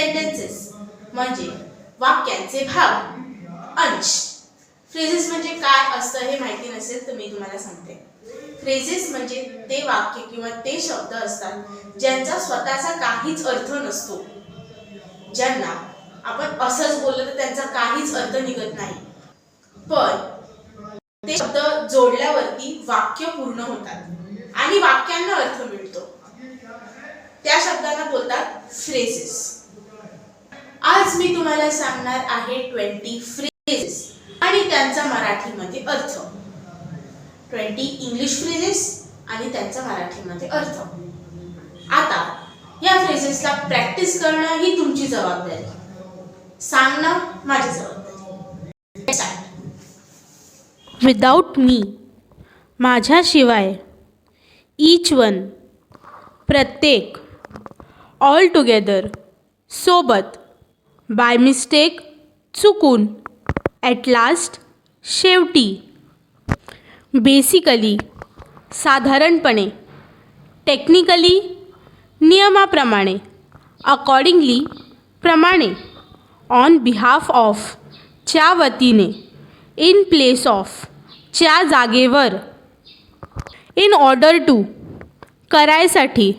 Sentences म्हणजे वाक्यांचे भाग। अंश फ्रेजेस म्हणजे काय असतं हे माहिती नसेल तर मी तुम्हाला सांगते। फ्रेजेस म्हणजे ते वाक्य किंवा ते शब्द असतात ज्यांचा स्वतःचा काहीच अर्थ नसतो, ज्यांना आपण असंच बोललो तर त्यांचा काहीच अर्थ निघत नाही, पण ते शब्द जोडल्यावरती वाक्य पूर्ण होतात आणि वाक्यांना अर्थ मिळतो, त्या शब्दांना बोलतात फ्रेजेस। आज मी तुम्हाला सांगणार आहे 20 फ्रेजेस आणि त्यांचा मराठीमध्ये अर्थ। 20 इंग्लिश फ्रेजेस आणि त्यांचा मराठीमध्ये अर्थ। आता या फ्रेजेसला प्रॅक्टिस करणं ही तुमची जबाबदारी, सांगणं माझी जबाबदारी। विदाउट मी, माझ्याशिवाय, ईच वन, प्रत्येक, ऑल टुगेदर, सोबत, बाय मिस्टेक, चुकून, ॲट लास्ट, शेवटी, बेसिकली, साधारणपणे, टेक्निकली, नियमाप्रमाणे, अकॉर्डिंगली, प्रमाणे, ऑन बिहाफ ऑफ, च्या वतीने, इन प्लेस ऑफ, च्या जागेवर, इन ऑर्डर टू, करायसाठी,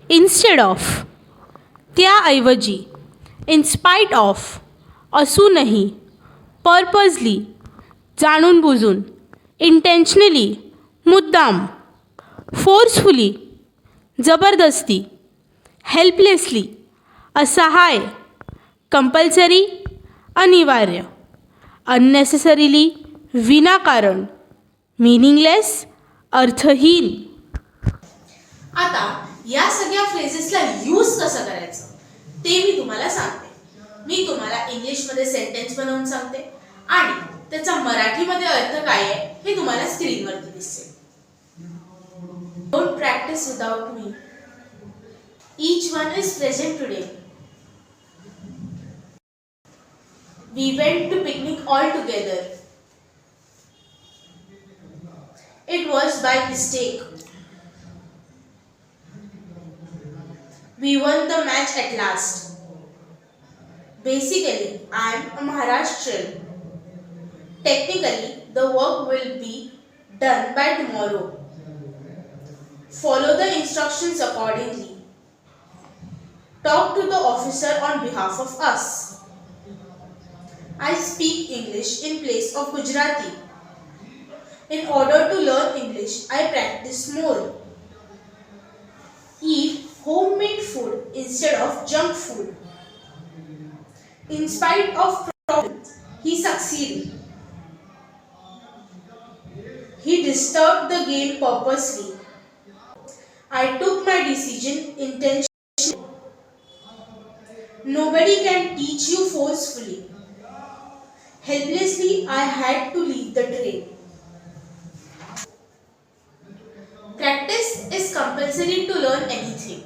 इन्स्टेड ऑफ, त्याऐवजी, इन स्पाईट ऑफ, असूनही, पर्पजली, जाणून बुजून, इंटेन्शनली, मुद्दाम, फोर्सफुली, जबरदस्ती, हेल्पलेसली, असहाय, कंपल्सरी, अनिवार्य, अननेसेसरीली, विनाकारण, मीनिंगलेस, अर्थहीन। आता या सगळ्या फ्रेजेसला यूज कसं करायचं ते मी तुम्हाला सांगते। मी तुम्हाला इंग्लिशमध्ये सेंटेन्स बनवून सांगते आणि त्याचा मराठीमध्ये अर्थ काय आहे हे तुम्हाला स्क्रीनवरती दिसेल। Don't practice without me, each one is present today, we went to picnic all together, it was by mistake, we won the match at last, basically I am a Maharashtrian, technically the work will be done by tomorrow, follow the instructions accordingly, talk to the officer on behalf of us, I speak English in place of Gujarati, in order to learn English I practice more, eat homemade food instead of junk food, in spite of problems he succeeded, he disturbed the game purposely, I took my decision intentionally, nobody can teach you forcefully, helplessly I had to leave the train. Practice is compulsory to learn anything.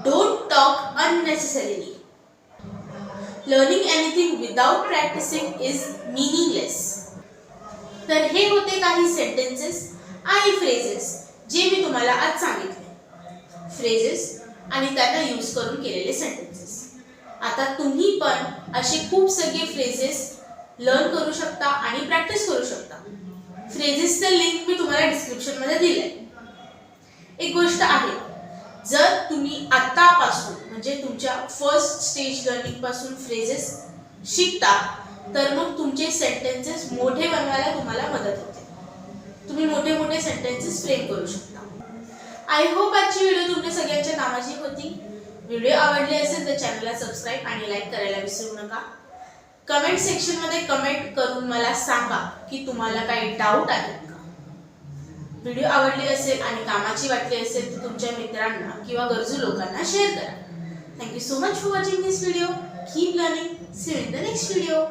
Don't talk unnecessarily. Learning anything without practicing is meaningless. तर हे होते काही sentences आणि phrases जे मी तुम्हाला आज सांगितले। Phrases आणि त्यांना यूज करून केलेले सेंटेन्सेस। आता तुम्ही पण असे खूप सगळे फ्रेजेस लर्न करू शकता आणि प्रॅक्टिस करू शकता। फ्रेजेसचं लिंक मी तुम्हाला डिस्क्रिप्शन मध्ये दिलंय। एक गोष्ट आहे, जर तुम्ही आतापासून म्हणजे तुमच्या फर्स्ट स्टेज लर्निंग पासून फ्रेजेस शिकता तर मग तुमचे सेंटेन्सेस मोठे बनवायला तुम्हाला मदत होते। तुम्ही मोठे मोठे सेंटेन्सेस फ्रेम करू शकता। आय होप आजची व्हिडिओ तुमच्या सगळ्यांच्या कामाची होती। व्हिडिओ आवडली असेल तर चॅनलला सबस्क्राइब आणि लाईक करायला विसरू नका। कमेंट सेक्शन मध्ये कमेंट करून मला सांगा की तुम्हाला काही डाऊट आहेत का। व्हिडिओ आवडली असेल आणि कामाची वाटली असेल तर तुमच्या मित्रांना किंवा गरजू लोकांना शेअर करा। Thank you so much for watching this video. Keep learning. See you in the next video.